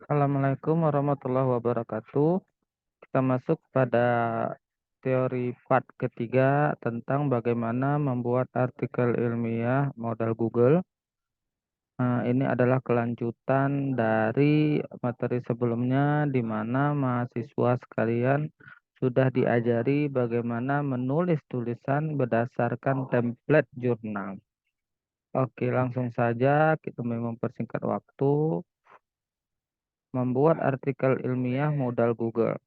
Assalamualaikum warahmatullahi wabarakatuh. Kita masuk pada teori part ketiga tentang bagaimana membuat artikel ilmiah modal Google. Ini adalah kelanjutan dari materi sebelumnya di mana mahasiswa sekalian sudah diajari bagaimana menulis tulisan berdasarkan template jurnal. Oke, langsung saja kita mempersingkat waktu. Membuat artikel ilmiah modal Google.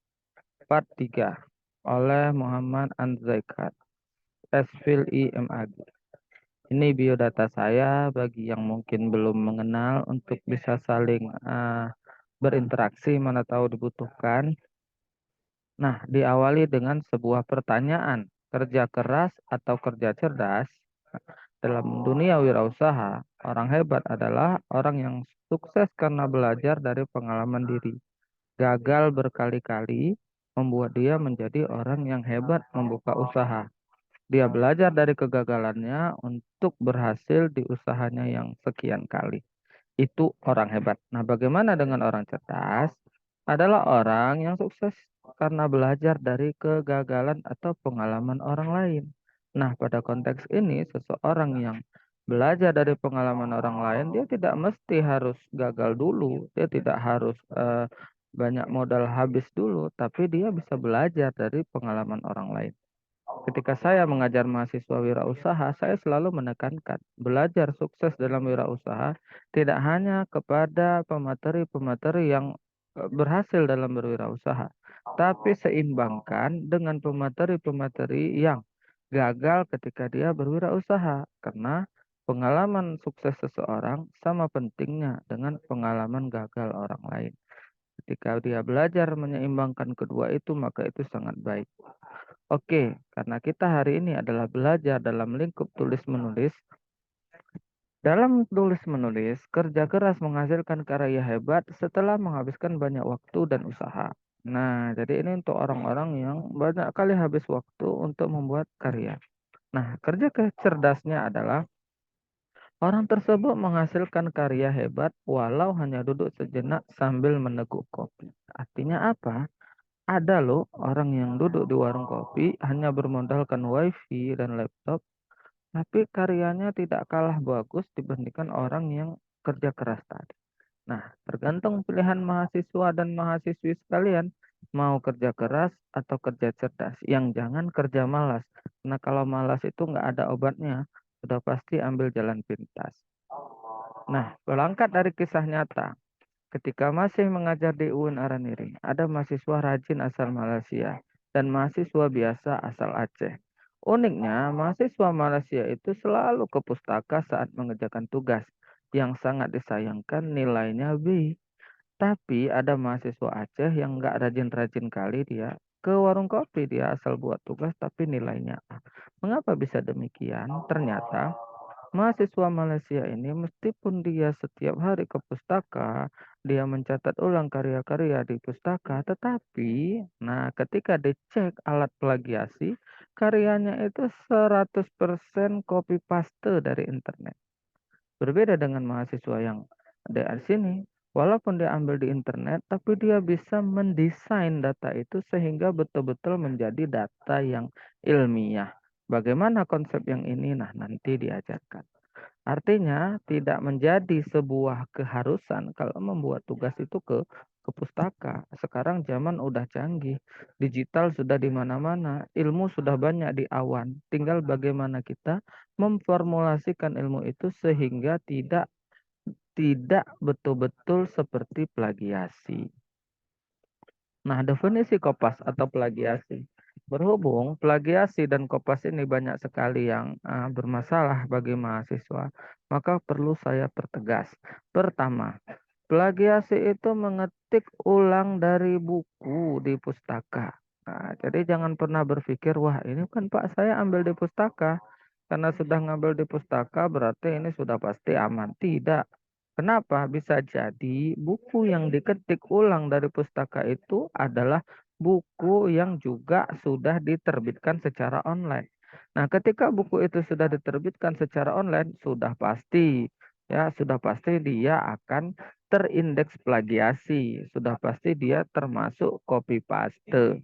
Part 3 oleh Muhammad Anzaikat, Esfil IMAG. Ini biodata saya bagi yang mungkin belum mengenal untuk bisa saling berinteraksi mana tahu dibutuhkan. Nah, diawali dengan sebuah pertanyaan. Kerja keras atau kerja cerdas? Dalam dunia wirausaha, orang hebat adalah orang yang sukses karena belajar dari pengalaman diri. Gagal berkali-kali membuat dia menjadi orang yang hebat membuka usaha. Dia belajar dari kegagalannya untuk berhasil di usahanya yang sekian kali. Itu orang hebat. Nah, bagaimana dengan orang cerdas? Adalah orang yang sukses karena belajar dari kegagalan atau pengalaman orang lain. Nah, pada konteks ini, seseorang yang belajar dari pengalaman orang lain, dia tidak mesti harus gagal dulu, dia tidak harus banyak modal habis dulu, tapi dia bisa belajar dari pengalaman orang lain. Ketika saya mengajar mahasiswa wirausaha, saya selalu menekankan belajar sukses dalam wirausaha tidak hanya kepada pemateri-pemateri yang berhasil dalam berwirausaha, tapi seimbangkan dengan pemateri-pemateri yang gagal ketika dia berwirausaha, karena pengalaman sukses seseorang sama pentingnya dengan pengalaman gagal orang lain. Ketika dia belajar menyeimbangkan kedua itu, maka itu sangat baik. Oke, karena kita hari ini adalah belajar dalam lingkup tulis-menulis. Dalam tulis-menulis, kerja keras menghasilkan karya hebat setelah menghabiskan banyak waktu dan usaha. Nah, jadi ini untuk orang-orang yang banyak kali habis waktu untuk membuat karya. Nah, kerja cerdasnya adalah orang tersebut menghasilkan karya hebat walau hanya duduk sejenak sambil meneguk kopi. Artinya apa? Ada loh orang yang duduk di warung kopi hanya bermodalkan wifi dan laptop, tapi karyanya tidak kalah bagus dibandingkan orang yang kerja keras tadi. Nah, tergantung pilihan mahasiswa dan mahasiswi sekalian, mau kerja keras atau kerja cerdas. Yang jangan kerja malas. Nah, kalau malas itu nggak ada obatnya, sudah pasti ambil jalan pintas. Nah, berangkat dari kisah nyata. Ketika masih mengajar di UIN Araniri, ada mahasiswa rajin asal Malaysia dan mahasiswa biasa asal Aceh. Uniknya, mahasiswa Malaysia itu selalu ke pustaka saat mengerjakan tugas. Yang sangat disayangkan nilainya B. Tapi ada mahasiswa Aceh yang nggak rajin-rajin kali dia ke warung kopi, dia asal buat tugas tapi nilainya A. Mengapa bisa demikian? Ternyata mahasiswa Malaysia ini meskipun dia setiap hari ke pustaka, dia mencatat ulang karya-karya di pustaka, tetapi nah ketika dicek alat plagiasi, karyanya itu 100% copy paste dari internet. Berbeda dengan mahasiswa yang di sini, walaupun dia ambil di internet, tapi dia bisa mendesain data itu sehingga betul-betul menjadi data yang ilmiah. Bagaimana konsep yang ini? Nah, nanti diajarkan. Artinya tidak menjadi sebuah keharusan kalau membuat tugas itu ke pustaka. Sekarang zaman udah canggih, digital sudah di mana-mana, ilmu sudah banyak di awan. Tinggal bagaimana kita memformulasikan ilmu itu sehingga tidak betul-betul seperti plagiasi. Nah, definisi kopas atau plagiasi. Berhubung plagiasi dan kopas ini banyak sekali yang bermasalah bagi mahasiswa, maka perlu saya pertegas. Pertama, plagiasi itu mengetik ulang dari buku di pustaka. Nah, jadi jangan pernah berpikir, wah ini kan Pak saya ambil di pustaka. Karena sudah ngambil di pustaka berarti ini sudah pasti aman. Tidak. Kenapa? Bisa jadi buku yang diketik ulang dari pustaka itu adalah buku yang juga sudah diterbitkan secara online. Nah, ketika buku itu sudah diterbitkan secara online, sudah pasti Ya, sudah pasti dia akan terindeks plagiasi. Sudah pasti dia termasuk copy paste.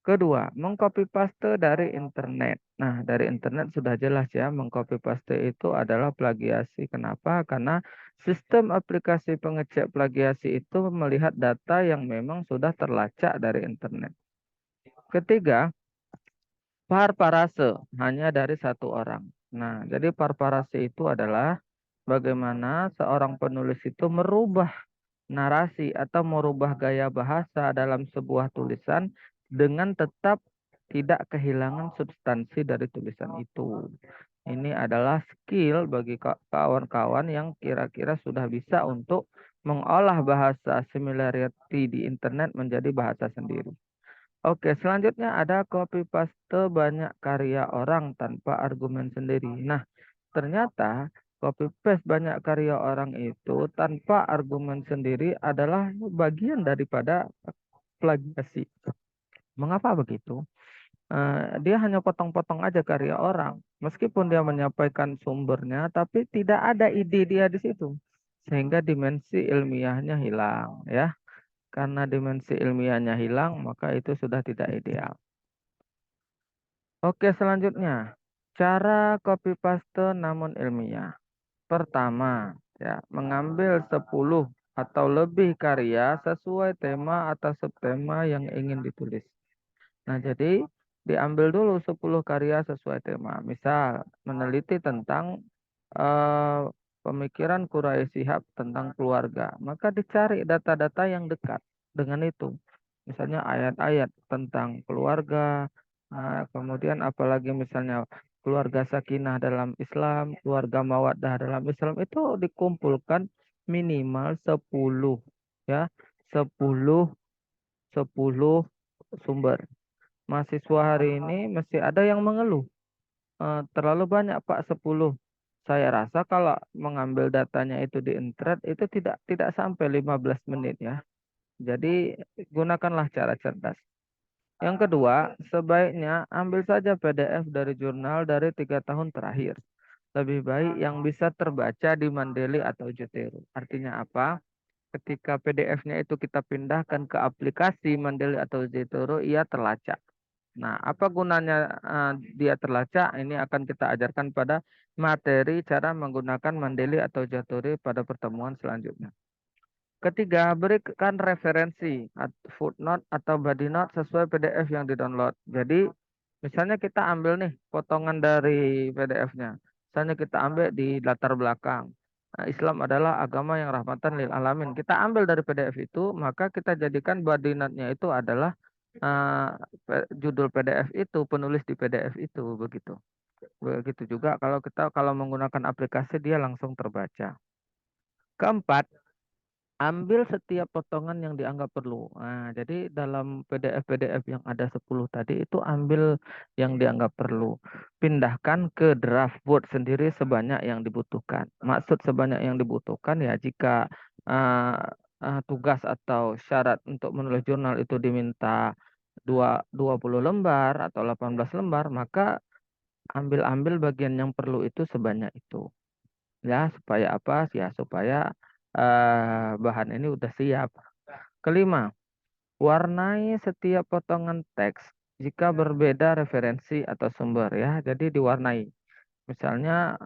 Kedua, mengcopy paste dari internet. Nah, dari internet sudah jelas ya, mengcopy paste itu adalah plagiasi. Kenapa? Karena sistem aplikasi pengecek plagiasi itu melihat data yang memang sudah terlacak dari internet. Ketiga, parparase hanya dari satu orang. Nah, jadi parparase itu adalah bagaimana seorang penulis itu merubah narasi atau merubah gaya bahasa dalam sebuah tulisan dengan tetap tidak kehilangan substansi dari tulisan itu. Ini adalah skill bagi kawan-kawan yang kira-kira sudah bisa untuk mengolah bahasa similarity di internet menjadi bahasa sendiri. Oke, selanjutnya ada copy paste banyak karya orang tanpa argumen sendiri. Nah, ternyata copy paste banyak karya orang itu tanpa argumen sendiri adalah bagian daripada plagiasi. Mengapa begitu? Dia hanya potong-potong aja karya orang. Meskipun dia menyampaikan sumbernya, tapi tidak ada ide dia di situ. Sehingga dimensi ilmiahnya hilang, ya. Karena dimensi ilmiahnya hilang, maka itu sudah tidak ideal. Oke, selanjutnya. Cara copy paste namun ilmiah. Pertama, ya, mengambil 10 atau lebih karya sesuai tema atau subtema yang ingin ditulis. Nah, jadi diambil dulu 10 karya sesuai tema. Misal, meneliti tentang eh, pemikiran Quraisy Shihab tentang keluarga. Maka dicari data-data yang dekat dengan itu. Misalnya ayat-ayat tentang keluarga, kemudian apalagi misalnya keluarga sakinah dalam Islam, keluarga mawaddah dalam Islam itu dikumpulkan minimal 10 ya, 10 10 sumber. Mahasiswa hari ini mesti ada yang mengeluh. Terlalu banyak Pak 10. Saya rasa kalau mengambil datanya itu di internet itu tidak sampai 15 menit ya. Jadi gunakanlah cara cerdas. Yang kedua, sebaiknya ambil saja PDF dari jurnal dari 3 tahun terakhir. Lebih baik yang bisa terbaca di Mandeli atau Jotero. Artinya apa? Ketika PDF-nya itu kita pindahkan ke aplikasi Mandeli atau Zotero, ia terlacak. Nah, apa gunanya dia terlacak? Ini akan kita ajarkan pada materi cara menggunakan Mandeli atau Jotero pada pertemuan selanjutnya. Ketiga, berikan referensi, footnote atau body note sesuai PDF yang di-download. Jadi, misalnya kita ambil nih potongan dari PDF-nya. Misalnya kita ambil di latar belakang. Nah, Islam adalah agama yang rahmatan lil alamin. Kita ambil dari PDF itu, maka kita jadikan body note-nya itu adalah judul PDF itu, penulis di PDF itu, begitu. Begitu juga kalau menggunakan aplikasi dia langsung terbaca. Keempat, ambil setiap potongan yang dianggap perlu. Nah, jadi dalam PDF-PDF yang ada 10 tadi itu ambil yang dianggap perlu. Pindahkan ke draft Word sendiri sebanyak yang dibutuhkan. Maksud sebanyak yang dibutuhkan ya jika uh, tugas atau syarat untuk menulis jurnal itu diminta 20 lembar atau 18 lembar, maka ambil-ambil bagian yang perlu itu sebanyak itu. Ya, supaya apa? Ya, supaya bahan ini udah siap. Kelima, warnai setiap potongan teks jika berbeda referensi atau sumber ya. Jadi diwarnai. Misalnya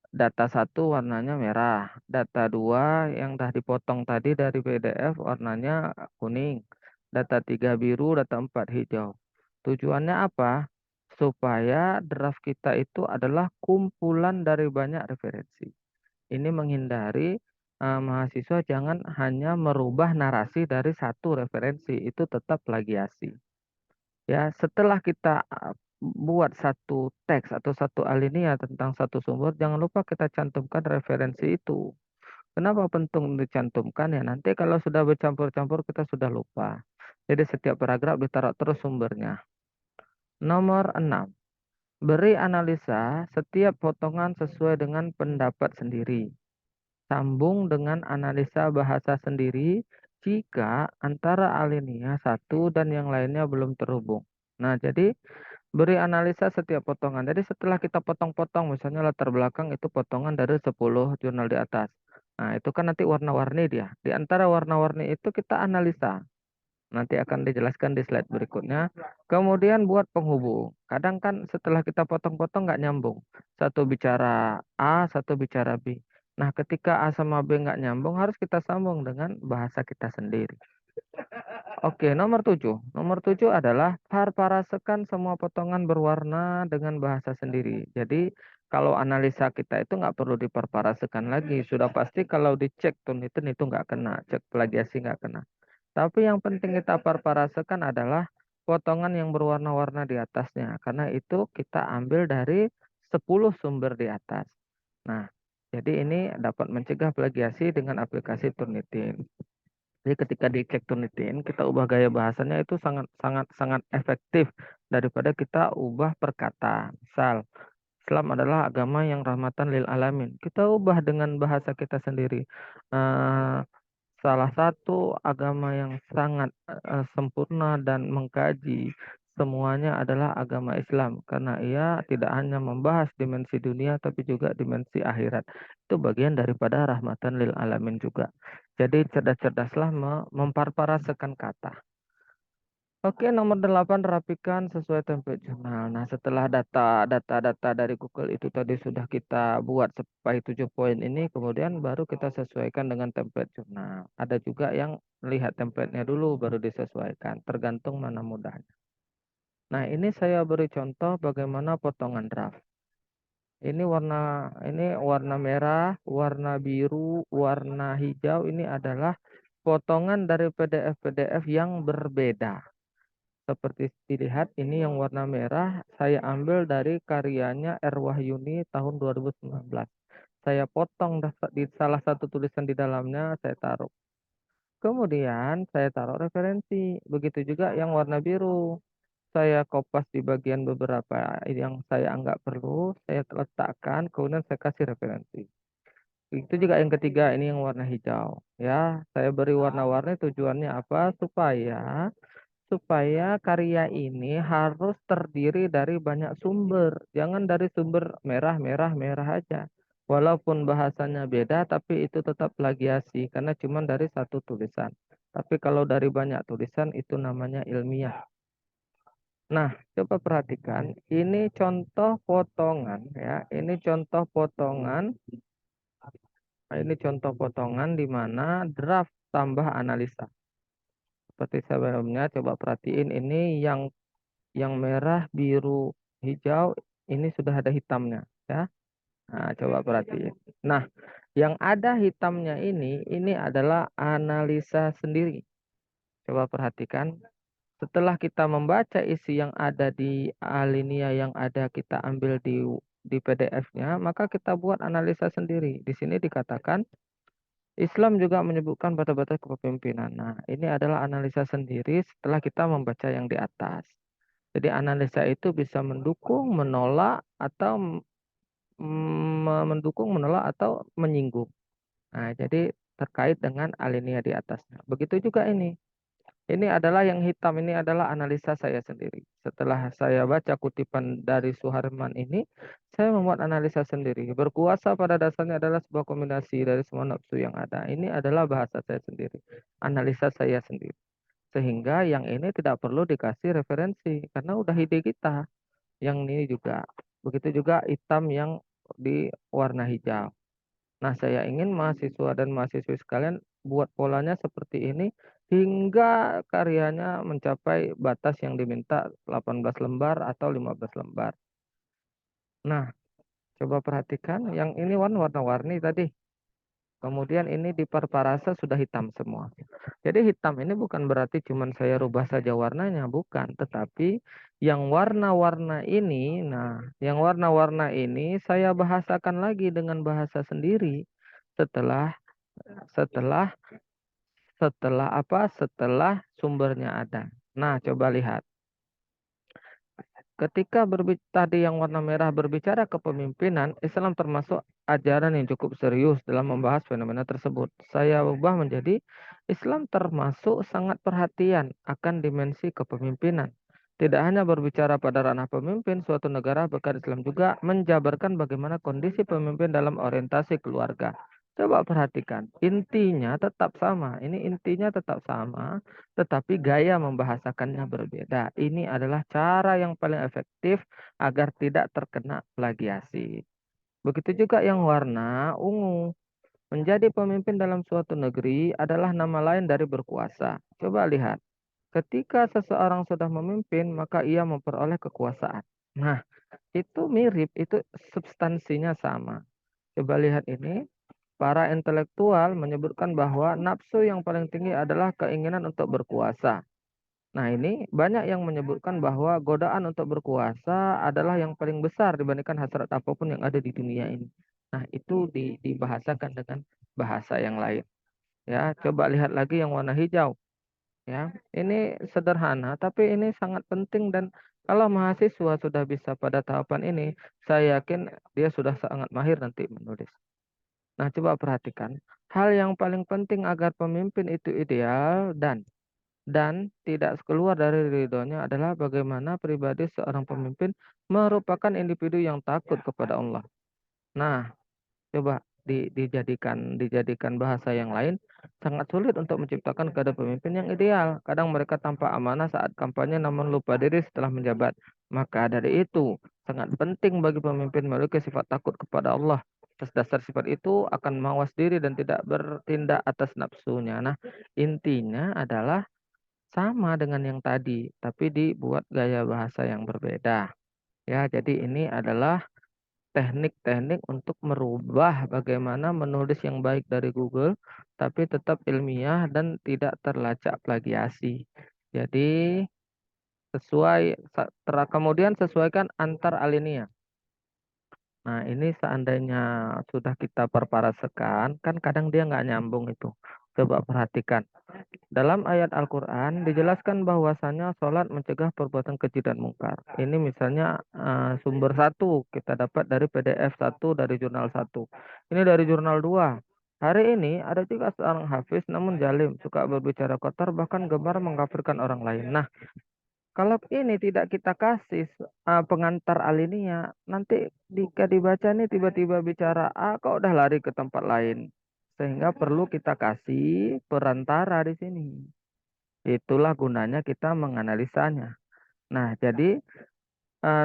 data satu warnanya merah, data dua yang dah dipotong tadi dari PDF warnanya kuning, data tiga biru, data empat hijau. Tujuannya apa? Supaya draft kita itu adalah kumpulan dari banyak referensi. Ini menghindari mahasiswa jangan hanya merubah narasi dari satu referensi, itu tetap plagiasi. Ya, setelah kita buat satu teks atau satu alinea tentang satu sumber, jangan lupa kita cantumkan referensi itu. Kenapa penting dicantumkan ya? Nanti kalau sudah bercampur-campur kita sudah lupa. Jadi setiap paragraf ditaruh terus sumbernya. Nomor 6. Beri analisa setiap potongan sesuai dengan pendapat sendiri. Sambung dengan analisa bahasa sendiri jika antara alinea satu dan yang lainnya belum terhubung. Nah, jadi Beri analisa setiap potongan. Jadi setelah kita potong-potong, misalnya latar belakang itu potongan dari 10 jurnal di atas. Nah, itu kan nanti warna-warni dia. Di antara warna-warni itu kita analisa. Nanti akan dijelaskan di slide berikutnya. Kemudian buat penghubung. Kadang kan setelah kita potong-potong nggak nyambung. Satu bicara A, satu bicara B. Nah, ketika A sama B nggak nyambung, harus kita sambung dengan bahasa kita sendiri. Oke, nomor 7. Nomor 7 adalah parparasekan semua potongan berwarna dengan bahasa sendiri. Jadi, kalau analisa kita itu nggak perlu diperparasekan lagi. Sudah pasti kalau dicek Turnitin itu nggak kena. Cek plagiasi nggak kena. Tapi yang penting kita parparasekan adalah potongan yang berwarna-warna di atasnya. Karena itu kita ambil dari 10 sumber di atas. Nah, jadi ini dapat mencegah plagiasi dengan aplikasi Turnitin. Jadi ketika dicek Turnitin, kita ubah gaya bahasanya itu sangat sangat sangat efektif daripada kita ubah perkata. Misal, Islam adalah agama yang rahmatan lil alamin. Kita ubah dengan bahasa kita sendiri. Eh, Salah satu agama yang sangat sempurna dan mengkaji semuanya adalah agama Islam karena ia tidak hanya membahas dimensi dunia tapi juga dimensi akhirat. Itu bagian daripada rahmatan lil alamin juga. Jadi cerdas-cerdaslah memparparasekan kata. Oke, nomor 8 rapikan sesuai template jurnal. Nah, setelah data-data dari Google itu tadi sudah kita buat sampai 7 poin ini, kemudian baru kita sesuaikan dengan template jurnal. Ada juga yang lihat templatenya dulu baru disesuaikan, tergantung mana mudahnya. Nah, ini saya beri contoh bagaimana potongan draft. Ini warna merah, warna biru, warna hijau ini adalah potongan dari PDF-PDF yang berbeda. Seperti dilihat ini yang warna merah saya ambil dari karyanya R. Wahyuni tahun 2019. Saya potong di salah satu tulisan di dalamnya saya taruh. Kemudian saya taruh referensi. Begitu juga yang warna biru. Saya kopas di bagian beberapa yang saya anggap perlu, saya letakkan, kemudian saya kasih referensi. Itu juga yang ketiga, ini yang warna hijau. Ya, saya beri warna-warni tujuannya apa? Supaya karya ini harus terdiri dari banyak sumber. Jangan dari sumber merah, merah, merah aja. Walaupun bahasanya beda, tapi itu tetap plagiasi karena cuma dari satu tulisan. Tapi kalau dari banyak tulisan itu namanya ilmiah. Nah, coba perhatikan. Ini contoh potongan ya. Ini contoh potongan. Ini contoh potongan di mana draft tambah analisa. Seperti sebelumnya, coba perhatiin ini yang merah, biru, hijau, ini sudah ada hitamnya, ya. Nah, coba perhatiin. Nah, yang ada hitamnya ini adalah analisa sendiri. Coba perhatikan. Setelah kita membaca isi yang ada di alinea yang ada kita ambil di PDF-nya, maka kita buat analisa sendiri. Di sini dikatakan Islam juga menyebutkan batas-batas kepemimpinan. Nah, ini adalah analisa sendiri setelah kita membaca yang di atas. Jadi analisa itu bisa mendukung, menolak, atau mendukung, menolak, atau menyinggung. Nah, jadi terkait dengan alinea di atasnya. Begitu juga ini. Ini adalah yang hitam, ini adalah analisa saya sendiri. Setelah saya baca kutipan dari Suharman ini, saya membuat analisa sendiri. Berkuasa pada dasarnya adalah sebuah kombinasi dari semua nafsu yang ada. Ini adalah bahasa saya sendiri, analisa saya sendiri. Sehingga yang ini tidak perlu dikasih referensi, karena udah ide kita. Yang ini juga. Begitu juga hitam yang di warna hijau. Nah, saya ingin mahasiswa dan mahasiswi sekalian buat polanya seperti ini hingga karyanya mencapai batas yang diminta 18 lembar atau 15 lembar. Nah, coba perhatikan yang ini warna-warni tadi. Kemudian ini di perparasa sudah hitam semua. Jadi hitam ini bukan berarti cuma saya rubah saja warnanya, bukan. Tetapi yang warna-warna ini, nah yang warna-warna ini saya bahasakan lagi dengan bahasa sendiri setelah setelah setelah apa? Setelah sumbernya ada. Nah, coba lihat. Ketika tadi yang warna merah berbicara kepemimpinan, Islam termasuk ajaran yang cukup serius dalam membahas fenomena tersebut. Saya ubah menjadi Islam termasuk sangat perhatian akan dimensi kepemimpinan. Tidak hanya berbicara pada ranah pemimpin, suatu negara berkait Islam juga menjabarkan bagaimana kondisi pemimpin dalam orientasi keluarga. Coba perhatikan, intinya tetap sama. Ini intinya tetap sama, tetapi gaya membahasakannya berbeda. Ini adalah cara yang paling efektif agar tidak terkena plagiasi. Begitu juga yang warna ungu. Menjadi pemimpin dalam suatu negeri adalah nama lain dari berkuasa. Coba lihat. Ketika seseorang sudah memimpin, maka ia memperoleh kekuasaan. Nah, itu mirip, itu substansinya sama. Coba lihat ini, para intelektual menyebutkan bahwa nafsu yang paling tinggi adalah keinginan untuk berkuasa. Nah, ini banyak yang menyebutkan bahwa godaan untuk berkuasa adalah yang paling besar dibandingkan hasrat apapun yang ada di dunia ini. Nah, itu dibahasakan dengan bahasa yang lain. Ya, coba lihat lagi yang warna hijau. Ya, ini sederhana, tapi ini sangat penting dan kalau mahasiswa sudah bisa pada tahapan ini, saya yakin dia sudah sangat mahir nanti menulis. Nah, coba perhatikan. Hal yang paling penting agar pemimpin itu ideal dan tidak keluar dari ridhonya adalah bagaimana pribadi seorang pemimpin merupakan individu yang takut kepada Allah. Nah, coba dijadikan bahasa yang lain, sangat sulit untuk menciptakan kader pemimpin yang ideal. Kadang mereka tampak amanah saat kampanye namun lupa diri setelah menjabat. Maka dari itu, sangat penting bagi pemimpin memiliki sifat takut kepada Allah. Atas dasar sifat itu akan mawas diri dan tidak bertindak atas nafsunya. Nah, intinya adalah sama dengan yang tadi, tapi dibuat gaya bahasa yang berbeda. Ya, jadi ini adalah teknik-teknik untuk merubah bagaimana menulis yang baik dari Google, tapi tetap ilmiah dan tidak terlacak plagiasi. Jadi kemudian sesuaikan antar alinea. Nah, ini seandainya sudah kita perparasekan, kan kadang dia nggak nyambung itu. Coba perhatikan. Dalam ayat Al-Quran dijelaskan bahwasanya sholat mencegah perbuatan keji dan mungkar. Ini misalnya sumber satu kita dapat dari PDF satu dari jurnal satu. Ini dari jurnal dua. Hari ini ada juga seorang hafiz namun jalim, suka berbicara kotor bahkan gemar mengkafirkan orang lain. Nah, kalau ini tidak kita kasih pengantar alinea, nanti jika dibaca nih tiba-tiba bicara A, kok udah lari ke tempat lain. Sehingga perlu kita kasih perantara di sini. Itulah gunanya kita menganalisanya. Nah, jadi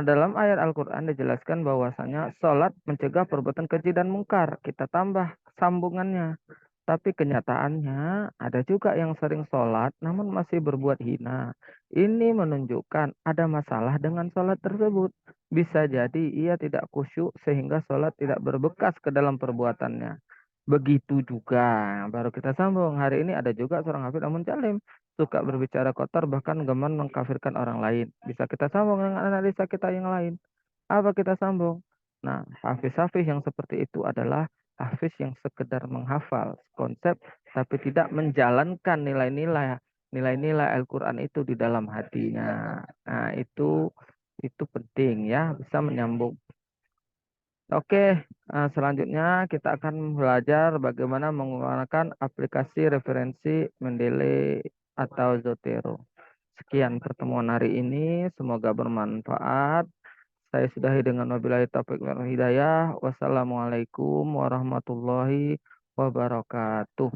dalam ayat Al-Quran dijelaskan bahwasanya sholat mencegah perbuatan keji dan mungkar. Kita tambah sambungannya. Tapi kenyataannya ada juga yang sering sholat namun masih berbuat hina. Ini menunjukkan ada masalah dengan sholat tersebut. Bisa jadi ia tidak khusyuk sehingga sholat tidak berbekas ke dalam perbuatannya. Begitu juga, baru kita sambung. Hari ini ada juga seorang hafid namun jalim. Suka berbicara kotor bahkan gemar mengkafirkan orang lain. Bisa kita sambung dengan analisa kita yang lain. Apa kita sambung? Nah, hafiz-hafiz yang seperti itu adalah hafiz yang sekedar menghafal konsep tapi tidak menjalankan nilai-nilai Al-Quran itu di dalam hatinya. Nah, itu penting ya, bisa menyambung. Oke, selanjutnya kita akan belajar bagaimana menggunakan aplikasi referensi Mendeley atau Zotero. Sekian pertemuan hari ini, semoga bermanfaat. Saya sudahi dengan wabillahi taufiq wal hidayah. Wassalamualaikum warahmatullahi wabarakatuh.